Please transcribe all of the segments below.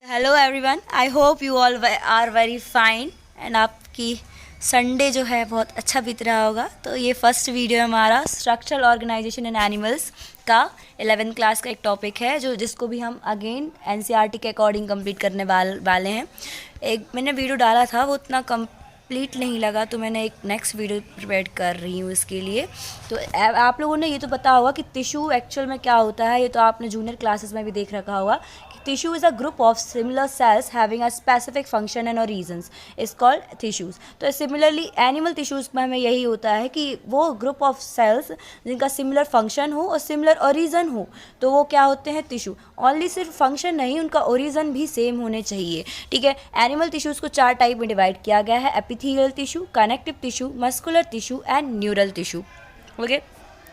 Hello everyone, I hope you all are very fine and आपकी Sunday जो है बहुत अच्छा बीत रहा होगा। तो ये फर्स्ट वीडियो है हमारा स्ट्रक्चरल ऑर्गेनाइजेशन इन एनिमल्स का 11th क्लास का एक टॉपिक है जिसको भी हम अगेन एनसीईआरटी के अकॉर्डिंग कंप्लीट करने वाले हैं। एक मैंने वीडियो डाला था, वो उतना कंप्लीट नहीं लगा, तो मैंने एक नेक्स्ट वीडियो प्रिपेयर कर रही हूँ इसके लिए। तो आप लोगों ने ये तो पता होगा कि टिश्यू एक्चुअल में क्या होता है, ये तो आपने जूनियर क्लासेस में भी देख रखा होगा। Tissue is a group of similar cells having a specific function and or reasons is called tissues। तो सिमिलरली एनिमल टिश्यूज़ में हमें यही होता है कि वो ग्रुप ऑफ सेल्स जिनका सिमिलर फंक्शन हो और सिमिलर ओरिजन हो, तो वो क्या होते हैं टिश्यू। ओनली सिर्फ फंक्शन नहीं, उनका ओरिजन भी सेम होने चाहिए। ठीक है, एनिमल टिश्यूज़ को 4 टाइप में डिवाइड किया गया है: epithelial tissue, connective tissue, muscular tissue and neural tissue. Okay,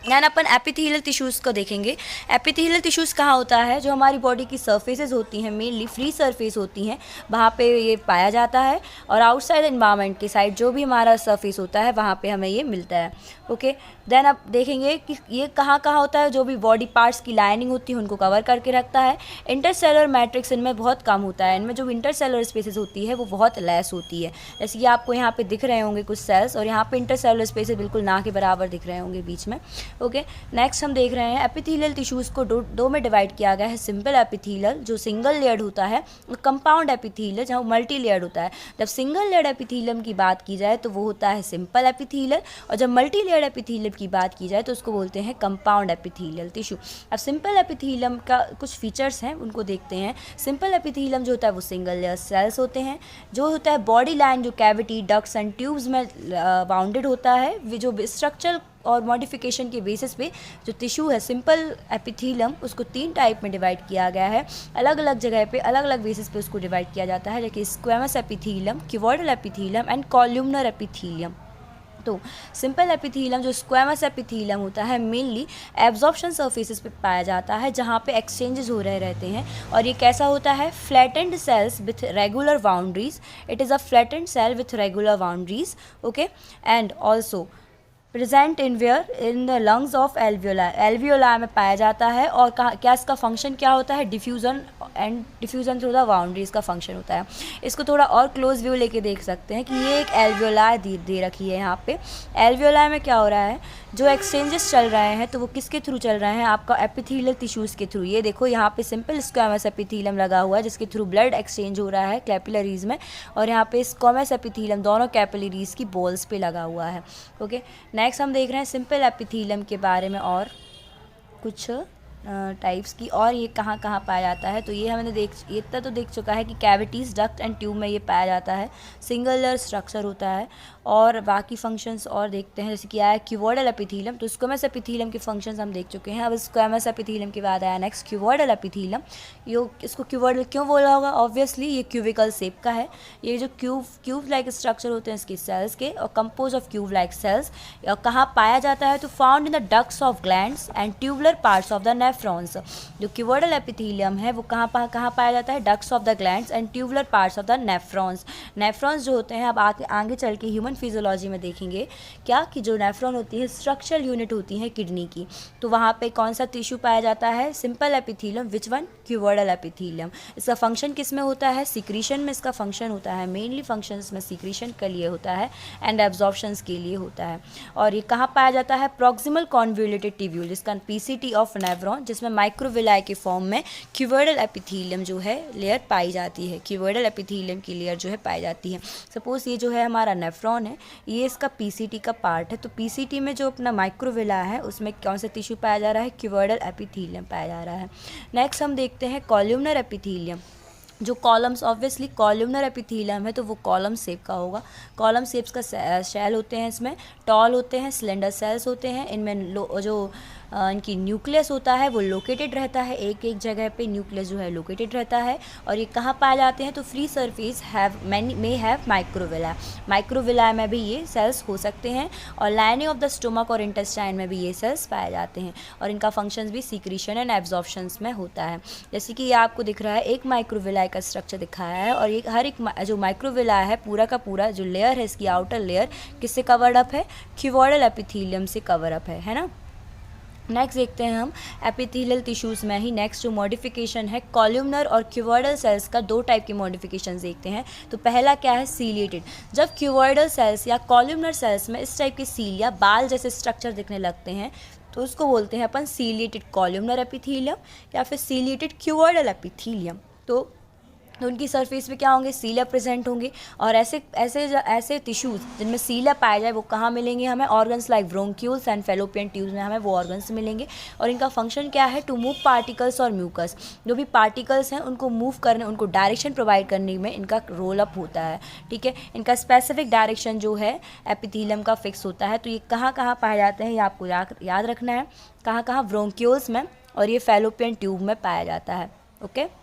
then अपन एपिथेलियल टिश्यूज़ को देखेंगे। एपिथेलियल टिश्यूज़ कहाँ होता है? जो हमारी बॉडी की सरफेसेस होती हैं, मेनली फ्री सरफेस होती हैं, वहाँ पे ये पाया जाता है। और आउटसाइड एनवायरनमेंट की साइड जो भी हमारा सरफेस होता है वहाँ पे हमें ये मिलता है। ओके, देन अब देखेंगे कि ये कहाँ कहाँ होता है। जो भी बॉडी पार्ट्स की लाइनिंग होती है उनको कवर करके रखता है। इंटरसेलुलर मैट्रिक्स इनमें बहुत कम होता है, इनमें जो इंटरसेलुलर स्पेसेस होती है वो बहुत लेस होती है। जैसे कि आपको यहाँ पे दिख रहे होंगे कुछ सेल्स, और यहाँ पे इंटरसेलुलर स्पेसेस बिल्कुल ना के बराबर दिख रहे होंगे बीच में। ओके, नेक्स्ट हम देख रहे हैं एपिथेलियल टिश्यूज़ को दो में डिवाइड किया गया है: सिंपल एपिथेलियल जो सिंगल लेयर्ड होता है, और कंपाउंड एपिथेलियल जहाँ मल्टी लेयर्ड होता है। जब सिंगल लेयर्ड एपिथेलियम की बात की जाए तो वो होता है सिंपल एपिथेलियल, और जब मल्टी लेयर्ड एपिथेलियम की बात की जाए तो उसको बोलते हैं कंपाउंड एपिथेलियल टिश्यू। अब सिंपल एपिथेलियम का कुछ फीचर्स हैं, उनको देखते हैं। सिंपल एपिथेलियम जो होता है वो सिंगल लेयर सेल्स होते हैं। जो होता है बॉडी लाइन, जो कैविटी, डक्ट्स एंड ट्यूब्स में बाउंडेड होता है। जो स्ट्रक्चरल और मॉडिफिकेशन के बेसिस पे जो टिश्यू है सिंपल एपिथेलियम, उसको 3 टाइप में डिवाइड किया गया है। अलग अलग जगह पे अलग अलग बेसिस पे उसको डिवाइड किया जाता है, जैसे squamous epithelium, cuboidal epithelium and columnar epithelium. तो सिंपल एपिथेलियम जो स्क्वेमस एपिथेलियम होता है मेनली एब्जॉर्प्शन सरफेसेस पे पाया जाता है, जहाँ पे एक्सचेंजेस हो रहे रहते हैं। और ये कैसा होता है? Flattened cells with regular boundaries. It is a flattened cell with regular boundaries. Okay, and also present in the lungs of alveoli. Alveoli में पाया जाता है। और क्या इसका फंक्शन क्या होता है? डिफ्यूज़न थ्रू द बाउंड्रीज का फंक्शन होता है। इसको थोड़ा और क्लोज व्यू लेके देख सकते हैं कि ये एक एल्वियोलाई दे रखी है यहाँ पे। एल्वियोलाई में क्या हो रहा है? जो एक्सचेंजेस चल रहे हैं तो वो किसके थ्रू चल रहे हैं? आपका एपिथेलियल टिश्यूज़ के थ्रू। ये देखो यहाँ पे सिंपल स्क्वेमस एपिथेलियम लगा हुआ है जिसके थ्रू ब्लड एक्सचेंज हो रहा है कैपिलरीज में, और यहाँ पे स्क्वेमस एपिथेलियम दोनों कैपिलरीज की बॉल्स पे लगा हुआ है। ओके, नेक्स्ट हम देख रहे हैं सिंपल एपिथेलियम के बारे में और कुछ टाइप्स की, और ये कहाँ कहाँ पाया जाता है। तो ये हमने ये इतना तो देख चुका है कि कैविटीज़, डक्ट एंड ट्यूब में ये पाया जाता है। सिंगल लेयर स्ट्रक्चर होता है। और बाकी फंक्शंस और देखते हैं, जैसे कि आया क्यूबॉइडल एपिथेलियम। तो स्क्वेमस एपिथेलियम के फंक्शंस हम देख चुके हैं। अब स्क्वेमस एपिथेलियम के बाद आया नेक्स्ट क्यूबॉइडल एपिथेलियम। इसको क्यूबॉइडल क्यों बोला होगा? ऑब्वियसली ये क्यूबिकल शेप का है। ये जो क्यूब लाइक स्ट्रक्चर होते हैं इसके सेल्स के, और composed of cube like cells. और कहाँ पाया जाता है? तो found in the ducts of glands and tubular parts of the nephrons. जो क्यूबॉइडल एपिथेलियम है वो कहाँ पाया जाता है? Ducts of the glands and tubular parts of the nephrons. Nephrons जो होते हैं, अब आगे चल के ह्यूमन फिजियोलॉजी में देखेंगे क्या कि जो नेफ्रॉन होती है स्ट्रक्चरल यूनिट होती है किडनी की। तो वहाँ पे कौन सा टिश्यू पाया जाता है? Simple epithelium. Which one? Cuboidal epithelium. इसका फंक्शन किस में होता है? सिक्रीशन में इसका फंक्शन होता है। मेनली फंक्शन इसमें सिक्रीशन के लिए होता है एंड एब्जॉर्प्शंस के लिए होता है। और ये कहाँ पाया जाता है? प्रॉक्सिमल कॉन्वोल्यूटेड ट्यूब्यूल, जिसका पीसीटी ऑफ नेफ्रॉन, जिसमें माइक्रोविलाई के फॉर्म में क्यूबॉइडल एपिथेलियम जो है लेयर पाई जाती है। क्यूबॉइडल एपिथेलियम की लेयर जो है पाई जाती है। सपोज ये जो है हमारा नेफ्रॉन है, ये इसका पीसीटी का पार्ट है। तो पीसीटी में जो अपना माइक्रोविला है उसमें कौन सा टिश्यू पाया जा रहा है? क्यूबॉइडल एपिथेलियम पाया जा रहा है। नेक्स्ट हम देखते हैं कॉलम्नर एपिथेलियम। जो कॉलम्स, ऑब्वियसली कॉलम्नर एपिथेलियम है तो वो कॉलम शेप का होगा। कॉलम शेप्स का शेल होते हैं, इसमें टॉल होते हैं, सिलेंडर सेल्स होते हैं। इनमें जो इनकी न्यूक्लियस होता है वो लोकेटेड रहता है, एक एक जगह पे न्यूक्लियस जो है लोकेटेड रहता है। और ये कहाँ पाए जाते हैं? तो फ्री सरफेस मे हैव माइक्रोविला। माइक्रोविला में भी ये सेल्स हो सकते हैं, और लाइनिंग ऑफ द स्टोमक और इंटेस्टाइन में भी ये सेल्स पाए जाते हैं। और इनका फंक्शंस भी सिक्रीशन एंड एब्जॉर्प्शंस में होता है। जैसे कि ये आपको दिख रहा है, एक माइक्रोविला का स्ट्रक्चर दिखाया है, और ये हर एक जो माइक्रोविला है पूरा का पूरा जो लेयर है इसकी आउटर लेयर किससे कवर्ड अप है? क्यूबॉइडल एपिथेलियम से कवर अप है ना। नेक्स्ट देखते हैं हम एपिथेलियल टिश्यूज़ में ही नेक्स्ट जो मॉडिफिकेशन है कॉलमनर और क्यूबॉइडल सेल्स का, दो टाइप के मॉडिफिकेशन देखते हैं। तो पहला क्या है, सीलिएटेड। जब क्यूबॉइडल सेल्स या कॉलमनर सेल्स में इस टाइप के सील या बाल जैसे स्ट्रक्चर दिखने लगते हैं तो उसको बोलते हैं अपन सीलिएटेड कॉलमनर एपिथेलियम या फिर सीलिएटेड क्यूबॉइडल एपिथेलियम। तो उनकी सरफेस पे क्या होंगे, सीलिया प्रेजेंट होंगे। और ऐसे टिश्यूज़ जिनमें सीलिया पाया जाए वो कहाँ मिलेंगे हमें, organs like bronchioles and fallopian tubes में हमें वो ऑर्गन्स मिलेंगे। और इनका फंक्शन क्या है, टू मूव पार्टिकल्स और म्यूकस, जो भी पार्टिकल्स हैं उनको मूव करने, उनको डायरेक्शन प्रोवाइड करने में इनका रोल अप होता है। ठीक है, इनका स्पेसिफिक डायरेक्शन जो है एपिथेलियम का फिक्स होता है। तो ये कहाँ कहाँ पाए जाते हैं ये आपको याद रखना है, कहाँ कहाँ, ब्रोंक्यूल्स में, और ये फेलोपियन ट्यूब में पाया जाता है। ओके,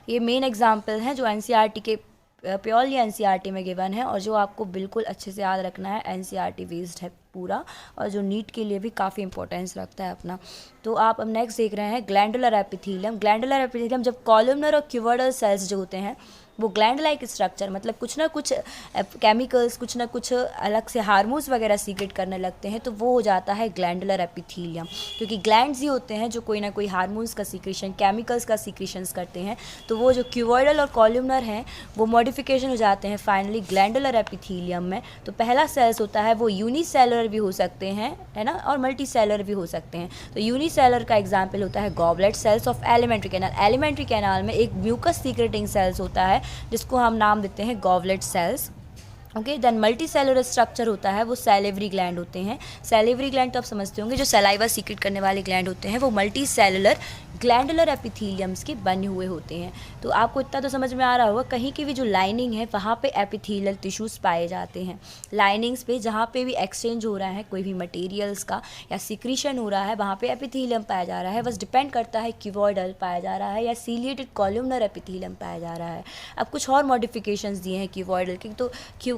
ये मेन एग्जाम्पल हैं जो एनसीईआरटी के प्योरली एनसीईआरटी में गिवन है और जो आपको बिल्कुल अच्छे से याद रखना है। एनसीईआरटी बेस्ड है पूरा और जो नीट के लिए भी काफ़ी इंपॉर्टेंस रखता है अपना। तो आप अब नेक्स्ट देख रहे हैं ग्लैंडुलर एपिथेलियम। ग्लैंडुलर एपिथेलियम जब कॉलमनर और क्यूबॉइडल सेल्स जो होते हैं वो ग्लैंड लाइक स्ट्रक्चर, मतलब कुछ ना कुछ केमिकल्स, कुछ ना कुछ अलग से हार्मोन्स वगैरह सीक्रेट करने लगते हैं, तो वो हो जाता है ग्लैंडुलर एपिथेलियम। क्योंकि ग्लैंड्स ही होते हैं जो कोई ना कोई हार्मोन्स का सीक्रेशन, केमिकल्स का सीक्रेशंस करते हैं। तो वो जो क्यूबॉइडल और कॉलमनर हैं वो मॉडिफिकेशन हो जाते हैं फाइनली ग्लैंडुलर एपिथेलियम में। तो पहला सेल्स होता है वो यूनिसेलुलर भी हो सकते हैं, है ना, और मल्टी सेलुलर भी हो सकते हैं। तो यूनिसेलुलर का एग्जाम्पल होता है goblet cells of alimentary canal. Alimentary canal में एक म्यूकस सीक्रेटिंग सेल्स होता है जिसको हम नाम देते हैं goblet cells. Okay, then multicellular structure होता है वो सैलिवरी ग्लैंड होते हैं। सैलिवरी ग्लैंड तो आप समझते होंगे, जो सलाइवा सीक्रेट करने वाले ग्लैंड होते हैं वो मल्टी सेलुलर ग्लैंडुलर एपिथेलियम्स के बने हुए होते हैं। तो आपको इतना तो समझ में आ रहा होगा, कहीं की भी जो लाइनिंग है वहाँ पे एपिथेलियल टिश्यूज़ पाए जाते हैं। लाइनिंग्स पे जहाँ पे भी एक्सचेंज हो रहा है कोई भी मटेरियल्स का या सिक्रीशन हो रहा है वहाँ पे एपिथेलियम पाया जा रहा है। बस डिपेंड करता है क्यूबॉइडल पाया जा रहा है या सीलिएटेड कॉलमनर एपिथेलियम पाया जा रहा है। अब कुछ और मॉडिफिकेशंस दिए हैं क्यूबॉइडल के, तो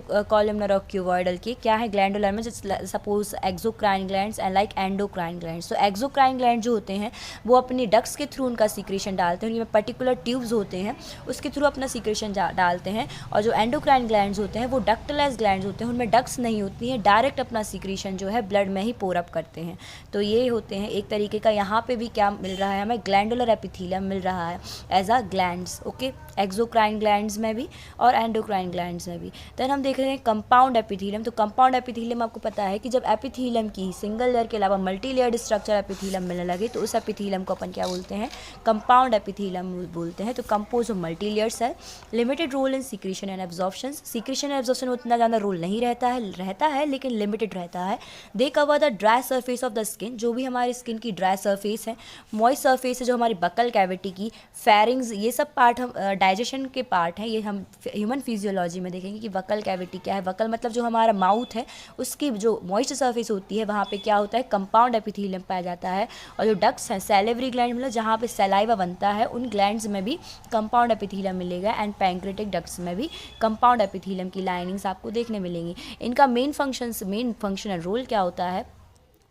कॉलमनर और क्यूबॉइडल के क्या है, ग्लैंडुलर में suppose exocrine glands and like endocrine glands. तो एक्सोक्राइन ग्लैंड जो होते हैं वो अपनी डक्ट्स के थ्रू उनका सीक्रेशन डालते हैं, उनमें पर्टिकुलर ट्यूब्स होते हैं उसके थ्रू अपना सीक्रेशन डालते हैं। और जो एंडोक्राइन ग्लैंड्स होते हैं वो डक्टलेस ग्लैंड्स होते हैं, उनमें डक्ट्स नहीं होती हैं, डायरेक्ट अपना सीक्रेशन जो है ब्लड में ही पोर अप करते हैं। तो ये होते हैं एक तरीके का, यहाँ पे भी क्या मिल रहा है हमें, ग्लैंडुलर एपिथेलियम मिल रहा है as a glands. Okay, exocrine glands में भी और एंडोक्राइन ग्लैंड्स में भी। देन हम देख रहे हैं कंपाउंड एपिथेलियम। तो कंपाउंड एपिथेलियम आपको पता है कि जब एपिथेलियम की सिंगल लेयर के अलावा मल्टी लेयर्ड स्ट्रक्चर एपिथेलियम मिलने लगे तो उस एपिथेलियम को अपन क्या बोलते हैं, कंपाउंड एपिथेलियम बोलते हैं। तो कंपोज ऑफ मल्टी लेयर्स है, limited role in secretion and absorption. Secretion and absorption में उतना ज़्यादा रोल नहीं रहता है लेकिन लिमिटेड रहता है। They cover the dry surface of the skin, जो भी हमारी स्किन की ड्राई सर्फेस है, मॉइस्ट सर्फेस है जो हमारी बकल कैविटी की, फेरिंग्स, ये सब पार्ट हम डाइजेशन के पार्ट हैं। ये हम ह्यूमन फिजियोलॉजी में देखेंगे कि वकल कैविटी क्या है। वकल मतलब जो हमारा माउथ है उसकी जो मॉइस्ट सर्फेस होती है वहाँ पे क्या होता है, कंपाउंड एपिथेलियम पाया जाता है। और जो डक्ट्स हैं, सैलिवरी ग्लैंड मतलब जहाँ पे सलाइवा बनता है, उन ग्लैंड्स में भी कंपाउंड एपिथेलियम मिलेगा। एंड पैंक्रेटिक डक्ट्स में भी कंपाउंड एपिथेलियम की लाइनिंग्स आपको देखने मिलेंगी। इनका मेन फंक्शनल रोल क्या होता है,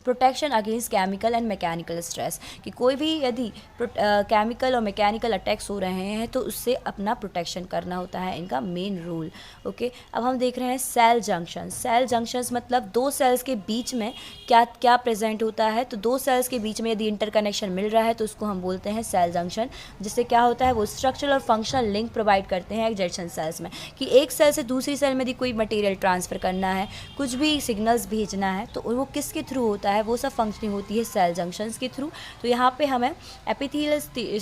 protection against chemical and mechanical stress, कि कोई भी यदि केमिकल और मैकेनिकल अटैक्स हो रहे हैं तो उससे अपना प्रोटेक्शन करना होता है इनका मेन रोल। ओके, अब हम देख रहे हैं सेल जंक्शन। सेल जंक्शंस मतलब दो सेल्स के बीच में क्या क्या प्रेजेंट होता है। तो दो सेल्स के बीच में यदि इंटरकनेक्शन मिल रहा है तो उसको हम बोलते हैं सेल जंक्शन, जिससे क्या होता है वो स्ट्रक्चरल और फंक्शनल लिंक प्रोवाइड करते हैं एडजेसेंट सेल्स में, कि एक सेल से दूसरी सेल में यदि कोई मटेरियल ट्रांसफ़र करना है, कुछ भी सिग्नल्स भेजना है तो वो किसके थ्रू होता है, वो सब फंक्शनिंग होती है सेल जंक्शंस के थ्रू। तो यहाँ पे हमें एपिथेलियल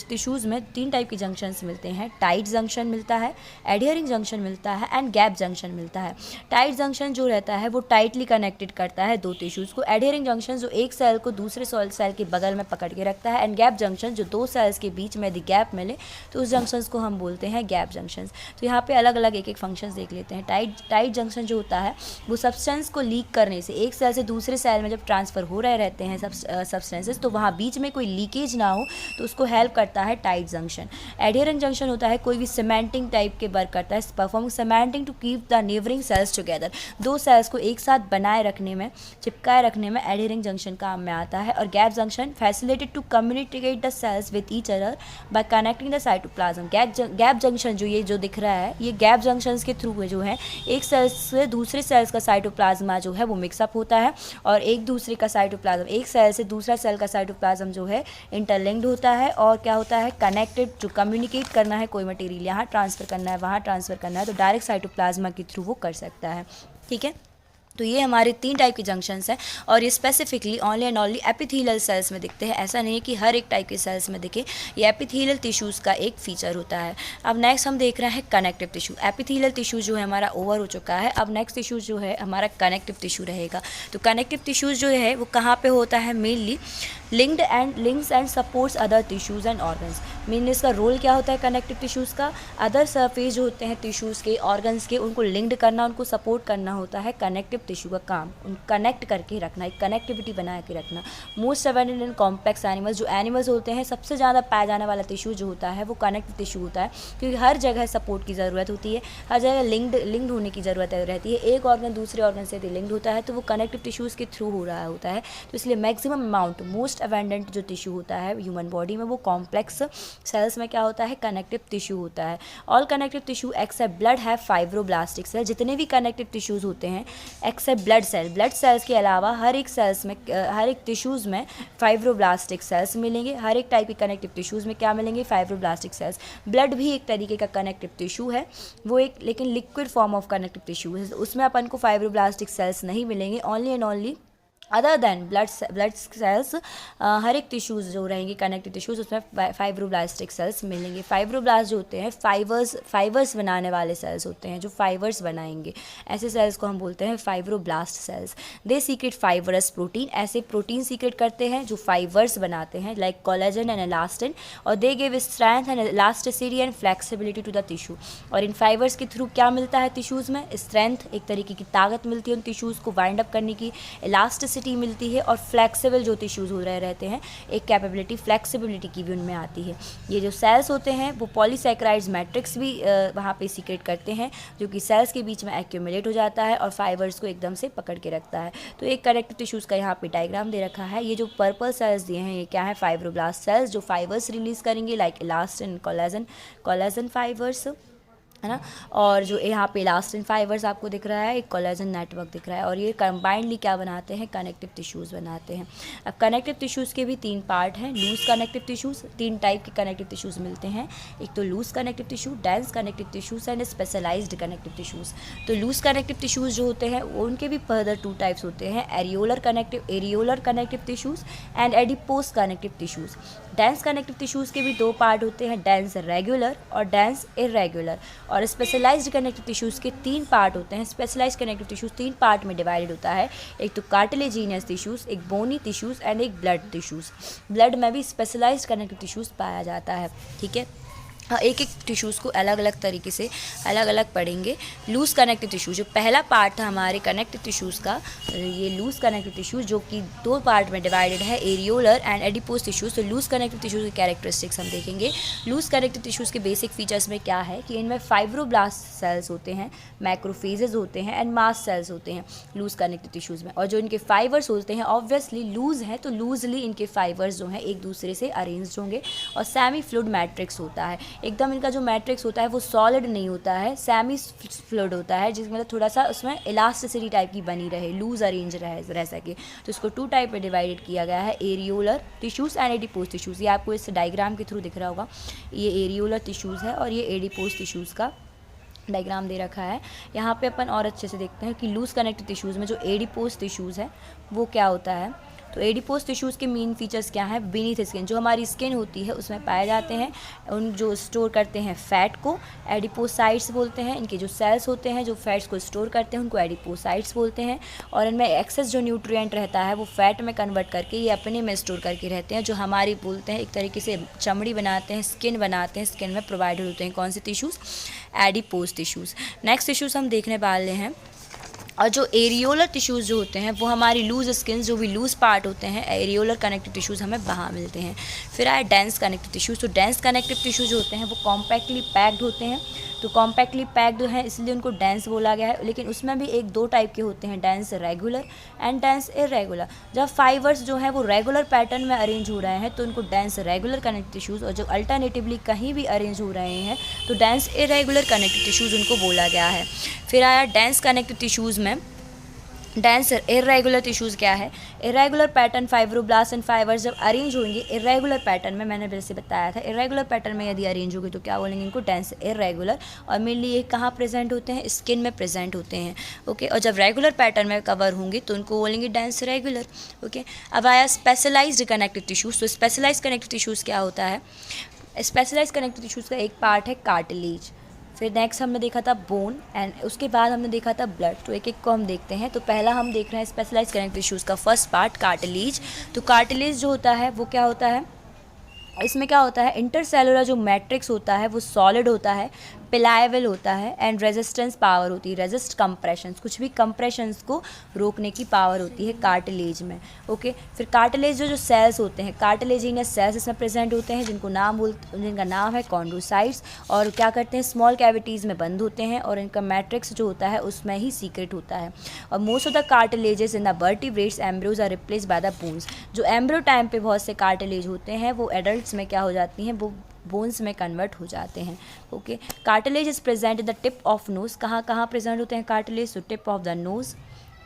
टिश्यूज़ में तीन टाइप के जंक्शंस मिलते हैं। टाइट जंक्शन मिलता है, एडियरिंग जंक्शन मिलता है एंड गैप जंक्शन मिलता है। टाइट जंक्शन जो रहता है वो टाइटली कनेक्टेड करता है दो टिश्यूज़ को। एडियरिंग जंक्शन जो एक सेल को दूसरे सेल के बगल में पकड़ के रखता है। एंड गैप जंक्शन जो दो सेल्स के बीच में यदि गैप मिले तो उस जंक्शंस को हम बोलते हैं गैप जंक्शंस। तो यहाँ पे अलग अलग एक फंक्शंस देख लेते हैं। टाइट जंक्शन जो होता है वो सब्सटेंस को लीक करने से, एक सेल से दूसरे सेल में जब ट्रांसफ़र हो रहे रहते हैं सब्सटेंसेस तो वहाँ बीच में कोई लीकेज ना हो तो उसको हेल्प करता है टाइट जंक्शन। एडियरिंग जंक्शन होता है कोई भी सीमेंटिंग टाइप के वर्क करता है, performing cementing to keep the neighbouring cells together. दो सेल्स को एक साथ बनाए रखने में, चिपकाए रखने में एडियरिंग जंक्शन काम में आता है। और gap junction facilitated to communicate the cells with each other by connecting the cytoplasm. Gap junction जो ये जो दिख रहा है ये गैप जंक्शंस के थ्रू जो है एक सेल से दूसरे सेल्स का साइटोप्लाज्मा जो है वो मिक्सअप होता है और एक दूसरे का साइटोप्लाज्म, एक सेल से दूसरा सेल का साइटोप्लाज्म जो है इंटरलिंक्ड होता है और क्या होता है, कनेक्टेड। जो कम्युनिकेट करना है कोई मटेरियल यहाँ ट्रांसफ़र करना है, वहाँ ट्रांसफ़र करना है, तो डायरेक्ट साइटोप्लाज्मा के थ्रू वो कर सकता है। ठीक है, तो ये हमारे 3 टाइप के जंक्शंस हैं और ये specifically only and only epithelial cells में दिखते हैं। ऐसा नहीं है कि हर एक टाइप के सेल्स में दिखे, ये एपिथेलियल टिश्यूज़ का एक फीचर होता है। अब नेक्स्ट हम देख रहे हैं कनेक्टिव टिश्यू। एपिथेलियल टिश्यू जो है हमारा ओवर हो चुका है, अब नेक्स्ट टिश्यू जो है हमारा कनेक्टिव टिश्यू रहेगा। तो कनेक्टिव टिश्यूज़ जो है वो कहाँ पर होता है, mainly links and supports other tissues and organs. Mean इसका रोल क्या होता है कनेक्टिव टिश्यूज़ का, अदर सरफेस जो होते हैं टिश्यूज़ के, ऑर्गन्स के, उनको लिंक्ड करना, उनको सपोर्ट करना होता है कनेक्टिव टिश्यू का काम। उन कनेक्ट करके रखना, एक कनेक्टिविटी बना के रखना। Most abundant in complex animals, जो एनिमल्स होते हैं सबसे ज़्यादा पाया जाने वाला टिश्यू जो होता है वो कनेक्टिव टिश्यू होता है, क्योंकि हर जगह सपोर्ट की ज़रूरत होती है, हर जगह लिंक्ड होने की ज़रूरत रहती है। एक ऑर्गन दूसरे ऑर्गन से लिंक्ड होता है तो वो कनेक्टिव टिश्यूज़ के थ्रू हो रहा होता है। तो इसलिए मैक्सिमम अमाउंट मोस्ट अबंडेंट जो टिश्यू होता है ह्यूमन बॉडी में वो कॉम्प्लेक्स सेल्स में क्या होता है, कनेक्टिव टिश्यू होता है। All connective tissue except blood have fibroblastic cell. जितने भी कनेक्टिव टिश्यूज़ होते हैं एक्सेप्ट ब्लड सेल्स के अलावा हर एक सेल्स में, हर एक टिश्यूज़ में फाइब्रोब्लास्टिक सेल्स मिलेंगे। हर एक टाइप के कनेक्टिव टिश्यूज़ में क्या मिलेंगे, फाइब्रोब्लास्टिक सेल्स। ब्लड भी एक तरीके का कनेक्टिव टिश्यू है, वो एक लेकिन liquid form of connective tissue है, उसमें अपन को फाइब्रोब्लास्टिक सेल्स नहीं मिलेंगे। Only and only other than blood cells, हर एक टिश्यूज़ जो रहेंगे कनेक्टिव टिश्यूज़ उसमें फाइब्रोब्लास्टिक सेल्स मिलेंगे। फाइब्रोब्लास्ट जो होते हैं फाइबर्स बनाने वाले सेल्स होते हैं, जो फाइबर्स बनाएंगे, ऐसे सेल्स को हम बोलते हैं फाइब्रोब्लास्ट सेल्स। दे सीक्रेट फाइबरस प्रोटीन, ऐसे प्रोटीन सीक्रेट करते हैं जो फाइबर्स बनाते हैं, लाइक कोलेजन एंड इलास्टिन, और they give strength and elasticity and flexibility to the tissue. और इन फाइबर्स के थ्रू क्या मिलता है टिश्यूज़ में, स्ट्रेंथ, एक तरीके की ताकत मिलती है उन टिश्यूज़ को वाइंड अप करने की, इलास्टिसिटी मिलती है, और फ्लेक्सिबल जो टिश्यूज़ हो रहे रहते हैं एक कैपेबिलिटी फ्लेक्सिबिलिटी की भी उनमें आती है। ये जो सेल्स होते हैं वो पॉलीसैकेराइड्स मैट्रिक्स भी वहाँ पे सीक्रेट करते हैं, जो कि सेल्स के बीच में एक्यूमुलेट हो जाता है और फाइबर्स को एकदम से पकड़ के रखता है। तो एक कनेक्टिव टिश्यूज़ का यहाँ पे डायग्राम दे रखा है। ये जो पर्पल सेल्स दिए हैं ये क्या है, फाइब्रोब्लास्ट सेल्स, जो फाइबर्स रिलीज़ करेंगे, लाइक इलास्टिन, कोलेजन फाइबर्स, है ना। और जो यहाँ पे इलास्टिन फाइबर्स आपको दिख रहा है, एक कोलेजन नेटवर्क दिख रहा है, और ये कंबाइंडली क्या बनाते हैं, कनेक्टिव टिश्यूज़ बनाते हैं। अब कनेक्टिव टिश्यूज़ के भी 3 पार्ट हैं। लूज कनेक्टिव टिश्यूज़, 3 टाइप के कनेक्टिव टिश्यूज़ मिलते हैं, एक तो loose connective tissue, dense connective tissues and specialised connective tissues. तो लूज कनेक्टिव टिश्यूज़ जो होते हैं उनके भी फर्दर 2 टाइप्स होते हैं, areolar connective tissues and adipose connective tissues. Dense connective tissues के भी 2 पार्ट होते हैं, डेंस रेगुलर और डेंस इरेगुलर। और स्पेशलाइज्ड कनेक्टिव टिश्यूज़ के 3 पार्ट होते हैं। स्पेशलाइज्ड कनेक्टिव टिश्यूज़ 3 पार्ट में डिवाइडेड होता है, एक तो कार्टिलेजिनियस टिश्यूज़, एक बोनी टिश्यूज़ एंड एक ब्लड टिश्यूज़। ब्लड में भी स्पेशलाइज्ड कनेक्टिव टिश्यूज़ पाया जाता है। ठीक है, एक एक टिश्यूज़ को अलग अलग तरीके से अलग अलग पढ़ेंगे। लूज कनेक्टिव टिश्यू जो पहला पार्ट था हमारे कनेक्टिव टिश्यूज़ का, ये लूज कनेक्टिव टिश्यू जो कि 2 पार्ट में डिवाइडेड है, एरियोलर एंड एडिपोज टिश्यूज़। तो लूज कनेक्टिव टिश्यूज़ की कैरेक्टरिस्टिक्स हम देखेंगे। लूज कनेक्टिव टिश्यूज़ के बेसिक फीचर्स में क्या है कि इनमें फाइब्रोब्लास्ट सेल्स होते हैं, मैक्रोफेजेस होते हैं एंड मास्ट सेल्स होते हैं लूज कनेक्टिव टिश्यूज़ में। और जो इनके फाइबर्स होते हैं ऑब्वियसली लूज हैं, तो लूजली इनके फाइबर्स जो हैं एक दूसरे से अरेंज्ड होंगे। और सेमी फ्लूइड मैट्रिक्स होता है, एकदम इनका जो मैट्रिक्स होता है वो सॉलिड नहीं होता है, सेमी फ्लूइड होता है, जिसमें मतलब थोड़ा सा उसमें इलास्टिसिटी टाइप की बनी रहे, लूज अरेंज रह सके। तो इसको 2 टाइप में डिवाइडेड किया गया है, areolar tissues and adipose tissues. ये आपको इस डायग्राम के थ्रू दिख रहा होगा, ये एरियोलर टिश्यूज़ है और ये एडिपोज टिश्यूज़ का डायग्राम दे रखा है। यहाँ पे अपन और अच्छे से देखते हैं कि लूज कनेक्टिव टिश्यूज़ में जो एडिपोज टिश्यूज़ है वो क्या होता है। तो एडिपोज टिश्यूज़ के मेन फीचर्स क्या हैं, बीनीथ स्किन, जो हमारी स्किन होती है उसमें पाए जाते हैं, उन जो स्टोर करते हैं फैट को एडिपोसाइट्स बोलते हैं। इनके जो सेल्स होते हैं जो फैट्स को स्टोर करते हैं उनको एडिपोसाइट्स बोलते हैं। और इनमें एक्सेस जो न्यूट्रिएंट रहता है वो फैट में कन्वर्ट करके ये अपने में स्टोर करके रहते हैं, जो हमारी बोलते हैं एक तरीके से चमड़ी बनाते हैं, स्किन बनाते हैं, स्किन में प्रोवाइडेड होते हैं कौन से tissues, adipose tissues. Next tissues हम देखने वाले हैं। और जो एरियोलर टिश्यूज़ जो होते हैं वो हमारी लूज स्किन, जो भी लूज पार्ट होते हैं एरियोलर कनेक्टिव टिश्यूज़ हमें वहाँ मिलते हैं। फिर आए डेंस कनेक्टिव टिश्यूज़। तो डेंस कनेक्टिव टिश्यूज़ जो होते हैं वो कॉम्पैक्टली पैक्ड होते हैं। तो कॉम्पैक्टली पैक्ड है इसलिए उनको डेंस बोला गया है, लेकिन उसमें भी 1-2 टाइप के होते हैं, dense regular and dense irregular. जब फाइबर्स जो है वो रेगुलर पैटर्न में अरेंज हो रहे हैं तो उनको डेंस रेगुलर कनेक्टिव टिश्यूज़, और जो अल्टरनेटिवली कहीं भी अरेंज हो रहे हैं तो डेंस इरेगुलर कनेक्टिव टिश्यूज़ उनको बोला गया है। फिर आया डेंस कनेक्टिव टिश्यूज़ में डेंसर इरेगुलर टिश्यूज़ क्या है? Irregular pattern fibroblast and fibres जब अरेंज होंगे इरेगुलर पैटर्न में, मैंने जैसे बताया था, इरेगुलर पैटर्न में यदि अरेंज होगी तो क्या बोलेंगे इनको? Denser irregular. और मेनली ये कहाँ प्रेजेंट होते हैं? स्किन में प्रेजेंट होते हैं। ओके, और जब रेगुलर पैटर्न में कवर होंगे तो उनको बोलेंगे डेंसर रेगुलर। ओके, अब आया स्पेशलाइज्ड कनेक्टिव टिश्यूज़। तो स्पेशलाइज्ड कनेक्टिव टिश्यूज़ क्या होता है? स्पेशलाइज्ड कनेक्टिव टिश्यूज़ का एक पार्ट है कार्टिलेज, फिर नेक्स्ट हमने देखा था बोन, एंड उसके बाद हमने देखा था ब्लड। तो एक एक को हम देखते हैं। तो पहला हम देख रहे हैं स्पेशलाइज्ड कनेक्टिव टिश्यूज़ का फर्स्ट पार्ट कार्टिलेज। तो कार्टिलेज जो होता है वो क्या होता है? इसमें क्या होता है? इंटरसेलुलर जो मैट्रिक्स होता है वो सॉलिड होता है, पिलाएबल होता है, एंड रेजिस्टेंस पावर होती है, रेजिस्ट कंप्रेशंस, कुछ भी कंप्रेशंस को रोकने की पावर होती है कार्टिलेज में। ओके, फिर कार्टिलेज जो सेल्स होते हैं, कार्टिलेजिनस सेल्स इसमें प्रेजेंट होते हैं, जिनका नाम है कॉन्ड्रोसाइट्स, और क्या करते हैं? स्मॉल कैविटीज़ में बंद होते हैं, और इनका मैट्रिक्स जो होता है उसमें ही सीक्रेट होता है। और most of the cartilages in the vertebrates embryos are replaced by the bones. जो एम्ब्रियो टाइम पे बहुत से कार्टिलेज होते हैं वो एडल्ट्स में क्या हो जाती हैं? वो बोन्स में कन्वर्ट हो जाते हैं। Okay, cartilage is present in the tip of nose. कहाँ कहाँ प्रेजेंट होते हैं कार्टिलेज? तो tip of the nose,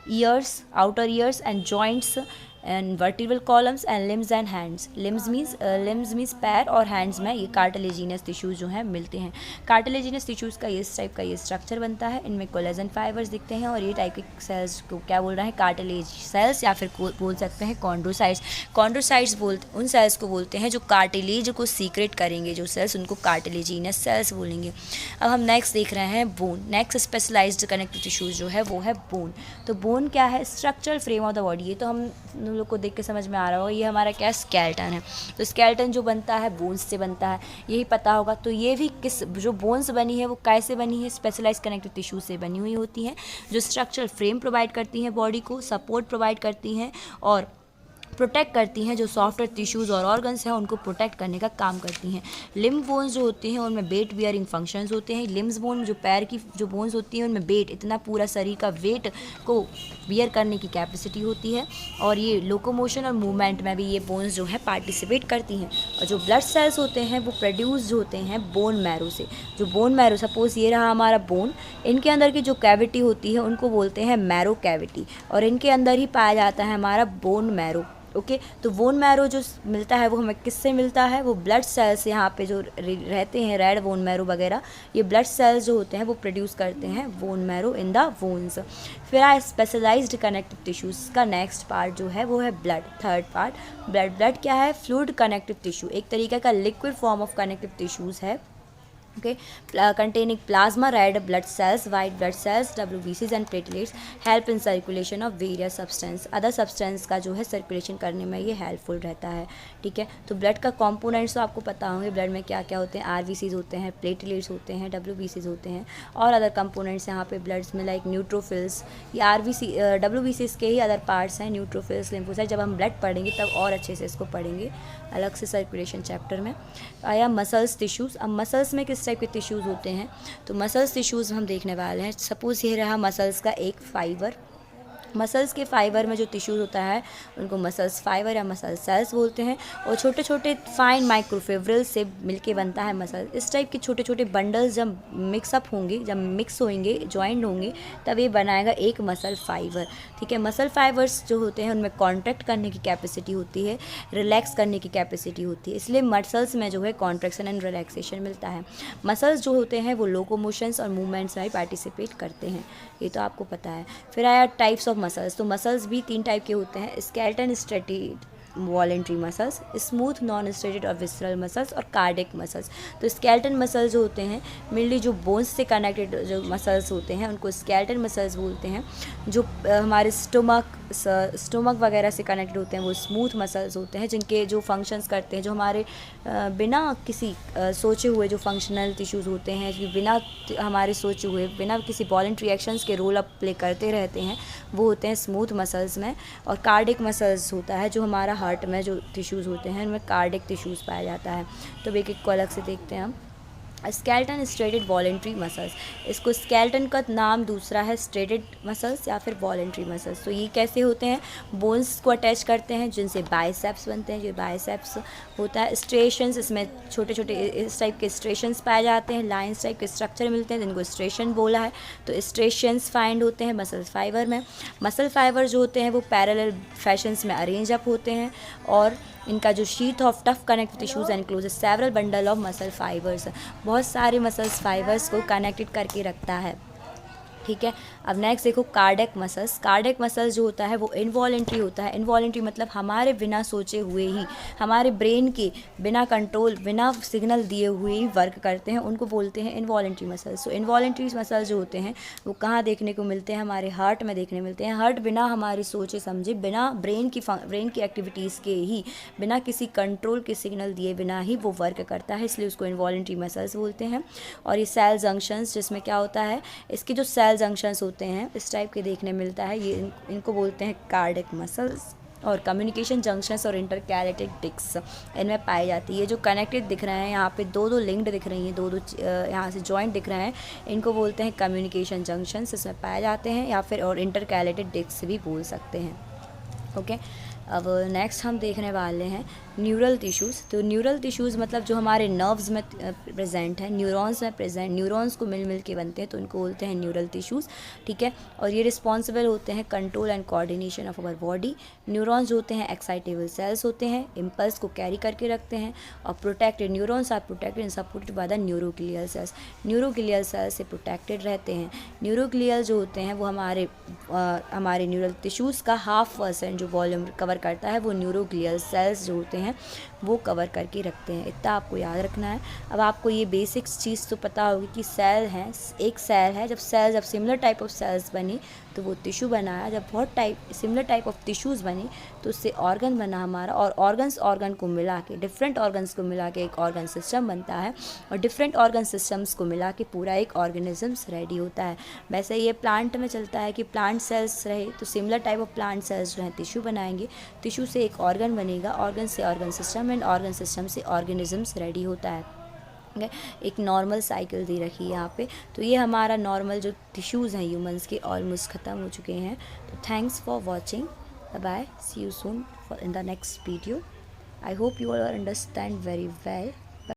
years, outer years and joints and vertebral columns and limbs and hands. Limbs means पैर, और हैंड्स में ये कार्टिलेजिनस टिश्यूज़ जो हैं मिलते हैं। कार्टिलेजिनस टिश्यूज़ का इस टाइप का ये स्ट्रक्चर बनता है। इनमें कोलेजन फाइबर्स दिखते हैं, और ये टाइप के सेल्स को क्या बोल रहे हैं? कार्टिलेज सेल्स, या फिर बोल सकते हैं कॉन्ड्रोसाइट्स। कॉन्ड्रोसाइट्स उन सेल्स को बोलते हैं जो कार्टिलेज को सीक्रेट करेंगे, जो सेल्स, उनको कार्टिलेजिनस सेल्स बोलेंगे। अब हम नेक्स्ट देख रहे हैं bone. Next specialised connective tissues जो है वो है बोन। तो बोन क्या है? Structural frame of the body. ये तो हम लोग को देख के समझ में आ रहा होगा, ये हमारा क्या? स्केलेटन है। तो स्केलेटन जो बनता है बोन्स से बनता है, यही पता होगा। तो ये भी किस, जो बोन्स बनी है वो कैसे बनी है? स्पेशलाइज्ड कनेक्टिव टिश्यू से बनी हुई होती हैं, जो स्ट्रक्चरल फ्रेम प्रोवाइड करती हैं, बॉडी को सपोर्ट प्रोवाइड करती हैं, और प्रोटेक्ट करती हैं। जो सॉफ्टवेयर टिश्यूज़ और ऑर्गन्स हैं उनको प्रोटेक्ट करने का काम करती हैं। लिम्ब बोन्स जो होती हैं उनमें वेट बियरिंग फंक्शंस होते हैं। लिम्स बोन जो पैर की जो बोन्स होती हैं उनमें वेट, इतना पूरा शरीर का वेट को बियर करने की कैपेसिटी होती है, और ये लोकोमोशन और मूवमेंट में भी ये बोन्स जो है पार्टिसिपेट करती हैं। और जो ब्लड सेल्स होते हैं वो प्रोड्यूस होते हैं बोन मैरो से। जो बोन मैरो, सपोज ये रहा हमारा बोन, इनके अंदर की जो कैविटी होती है उनको बोलते हैं मैरो कैविटी, और इनके अंदर ही पाया जाता है हमारा बोन मैरो। ओके, तो बोन मैरो जो मिलता है वो हमें किससे मिलता है? वो ब्लड सेल्स, यहाँ पे जो रहते हैं रेड बोन मैरो वगैरह, ये ब्लड सेल्स जो होते हैं वो प्रोड्यूस करते हैं bone marrow in the bones. फिर आए स्पेशलाइज्ड कनेक्टिव टिश्यूज़ का नेक्स्ट पार्ट जो है वो है blood. Third part blood. Blood क्या है? फ्लूइड कनेक्टिव टिश्यू, एक तरीके का liquid form of connective tissues है। okay, containing plasma, red blood cells, white blood cells, WBCs and platelets help in circulation of various substance, other substance का जो है circulation करने में ये हेल्पफुल रहता है। ठीक है, तो ब्लड का कंपोनेंट्स तो आपको पता होंगे, ब्लड में क्या क्या होते हैं? RBCs होते हैं, प्लेटलेट्स होते हैं, WBCs होते हैं, और अदर कंपोनेंट्स यहाँ पे ब्लड्स में लाइक न्यूट्रोफिल्स, ये WBCs के ही अदर पार्ट्स हैं, न्यूट्रोफिल्स, लिम्फोसाइट। जब हम ब्लड पढ़ेंगे तब और अच्छे से इसको पढ़ेंगे अलग से सर्कुलेशन चैप्टर में। आया मसल्स टिश्यूज़। अब मसल्स में किस टाइप के टिश्यूज़ होते हैं? तो मसल्स टिश्यूज़ हम देखने वाले हैं। सपोज़ ये रहा मसल्स का एक फाइबर। मसल्स के फाइबर में जो टिश्यूज़ होता है उनको मसल्स फाइबर या मसल सेल्स बोलते हैं, और छोटे छोटे फाइन माइक्रोफिब्रिल्स से मिलके बनता है मसल। इस टाइप के छोटे छोटे बंडल्स जब मिक्सअप होंगे, जब मिक्स होंगे, ज्वाइंट होंगे, तब ये बनाएगा एक मसल फाइबर। ठीक है, मसल फाइबर्स जो होते हैं उनमें कॉन्ट्रैक्ट करने की कैपेसिटी होती है, रिलैक्स करने की कैपेसिटी होती है, इसलिए मसल्स में जो है कॉन्ट्रैक्शन एंड रिलैक्सेशन मिलता है। मसल्स जो होते हैं वो लोकोमोशंस और मूवमेंट्स में पार्टिसिपेट करते हैं, ये तो आपको पता है। फिर आया टाइप्स ऑफ मसल्स। तो मसल्स भी 3 टाइप के होते हैं: skeleton, striated, voluntary muscles, smooth non striated और विसरल मसल्स, और कार्डियक मसल्स। तो स्केलेटन मसल्स जो होते हैं मेनली जो बोन्स से कनेक्टेड जो मसल्स होते हैं उनको स्केलेटन मसल्स बोलते हैं। जो हमारे स्टोमक वगैरह से कनेक्टेड होते हैं वो स्मूथ मसल्स होते हैं, जिनके जो फंक्शंस करते हैं, जो हमारे बिना किसी सोचे हुए जो फंक्शनल टिश्यूज़ होते हैं, कि बिना हमारे सोचे हुए, बिना किसी वॉलेंट्री एक्शंस के रोल अप प्ले करते रहते हैं, वो होते हैं स्मूथ मसल्स में। और कार्डियक मसल्स होता है जो हमारा हार्ट में जो टिश्यूज़ होते हैं उनमें कार्डियक टिश्यूज़ पाया जाता है। तो एक एक को अलग से देखते हैं हम। स्केलेटन स्ट्रेटेड वॉलेंट्री मसल्स, इसको स्केलेटन का नाम दूसरा है स्ट्रेटेड मसल्स या फिर वॉलेंट्री मसल्स। तो ये कैसे होते हैं, बोन्स को अटैच करते हैं जिनसे बाइसेप्स बनते हैं, जो बाइसेप्स होता है। स्ट्रेशंस, इसमें छोटे छोटे इस टाइप के स्ट्रेशंस पाए जाते हैं, लाइन्स टाइप के स्ट्रक्चर मिलते हैं जिनको स्ट्रेशन बोला है। तो स्ट्रेशंस फाइंड होते हैं मसल फाइबर में। मसल फाइबर जो होते हैं वो पैरेलल फैशंस में अरेंज अप होते हैं और इनका जो sheath of tough connective tissues enclose several bundle of muscle fibres, बहुत सारे मसल्स फाइबर्स को कनेक्टेड करके रखता है। ठीक है, अब नेक्स्ट देखो कार्डियक मसल्स। कार्डियक मसल्स जो होता है वो इनवॉलेंट्री होता है। इनवॉलेंट्री मतलब हमारे बिना सोचे हुए ही, हमारे ब्रेन के बिना कंट्रोल, बिना सिग्नल दिए हुए ही वर्क करते हैं, उनको बोलते हैं इनवॉलेंट्री मसल्स। सो इनवॉलेंट्री मसल्स जो होते हैं वो कहाँ देखने को मिलते हैं, हमारे हार्ट में देखने मिलते हैं। हार्ट बिना हमारे सोचे समझे, बिना ब्रेन की एक्टिविटीज़ के ही, बिना किसी कंट्रोल के सिग्नल दिए बिना ही वो वर्क करता है, इसलिए उसको इनवॉलेंट्री मसल्स बोलते हैं। और ये सेल जंक्शंस, जिसमें क्या होता है, इसके जो सेल जंक्शंस होते हैं इस टाइप के देखने मिलता है, ये इनको बोलते हैं कार्डियक मसल्स। और कम्युनिकेशन जंक्शंस और इंटरकैलेटिक डिस्क्स इनमें पाई जाती है। ये जो कनेक्टेड दिख रहे हैं यहाँ पे, दो लिंक्ड दिख रही हैं, दो यहाँ से जॉइंट दिख रहे हैं, इनको बोलते हैं कम्युनिकेशन जंक्शंस, इसमें पाए जाते हैं, या फिर और इंटरकैलेटिक डिस्क भी बोल सकते हैं। ओके, अब नेक्स्ट हम देखने वाले हैं न्यूरल टिश्यूज़। तो न्यूरल टिश्यूज़ मतलब जो हमारे नर्व्स में प्रेजेंट है, न्यूरॉन्स में प्रेजेंट, न्यूरॉन्स को मिल के बनते हैं, तो उनको बोलते हैं न्यूरल टिश्यूज़। ठीक है, और ये रिस्पॉन्सिबल होते हैं control and coordination of our body. Neurons जो होते हैं एक्साइटेबल सेल्स होते हैं, इम्पल्स को कैरी करके रखते हैं और protected, neurons are protected and supported by the neuroglial cells. Neuroglial cells से प्रोटेक्टेड रहते हैं। न्यूरोग्लियल जो होते हैं वो हमारे न्यूरल टिश्यूज़ का 0.5% जो वॉल्यूम कवर करता है, वो न्यूरोग्लियल सेल्स जो होते हैं वो कवर करके रखते हैं। इतना आपको याद रखना है। अब आपको ये बेसिक्स चीज़ तो पता होगी कि सेल हैं, एक सेल है, जब सिमिलर टाइप ऑफ सेल्स बनी तो वो टिश्यू बनाया, जब सिमिलर टाइप ऑफ टिश्यूज़ बनी तो उससे ऑर्गन बना हमारा, और ऑर्गन को मिला के, डिफरेंट ऑर्गन्स को मिला के एक ऑर्गन सिस्टम बनता है, और डिफरेंट ऑर्गन सिस्टम्स को मिला के पूरा एक ऑर्गेनिजम्स रेडी होता है। वैसे ये प्लांट में चलता है कि प्लांट सेल्स रहे तो similar type of plant cells जो हैं टिश्यू बनाएंगे, टिश्यू से एक ऑर्गन बनेगा, ऑर्गन से organ system, and organ system से ऑर्गेनिजम्स रेडी होता है। एक नॉर्मल साइकिल दी रखी है यहाँ पे। तो ये हमारा नॉर्मल जो टिश्यूज़ हैं ह्यूमंस के ऑलमोस्ट ख़त्म हो चुके हैं। तो thanks for watching, bye, see you soon in the next video. I hope you all understand very well.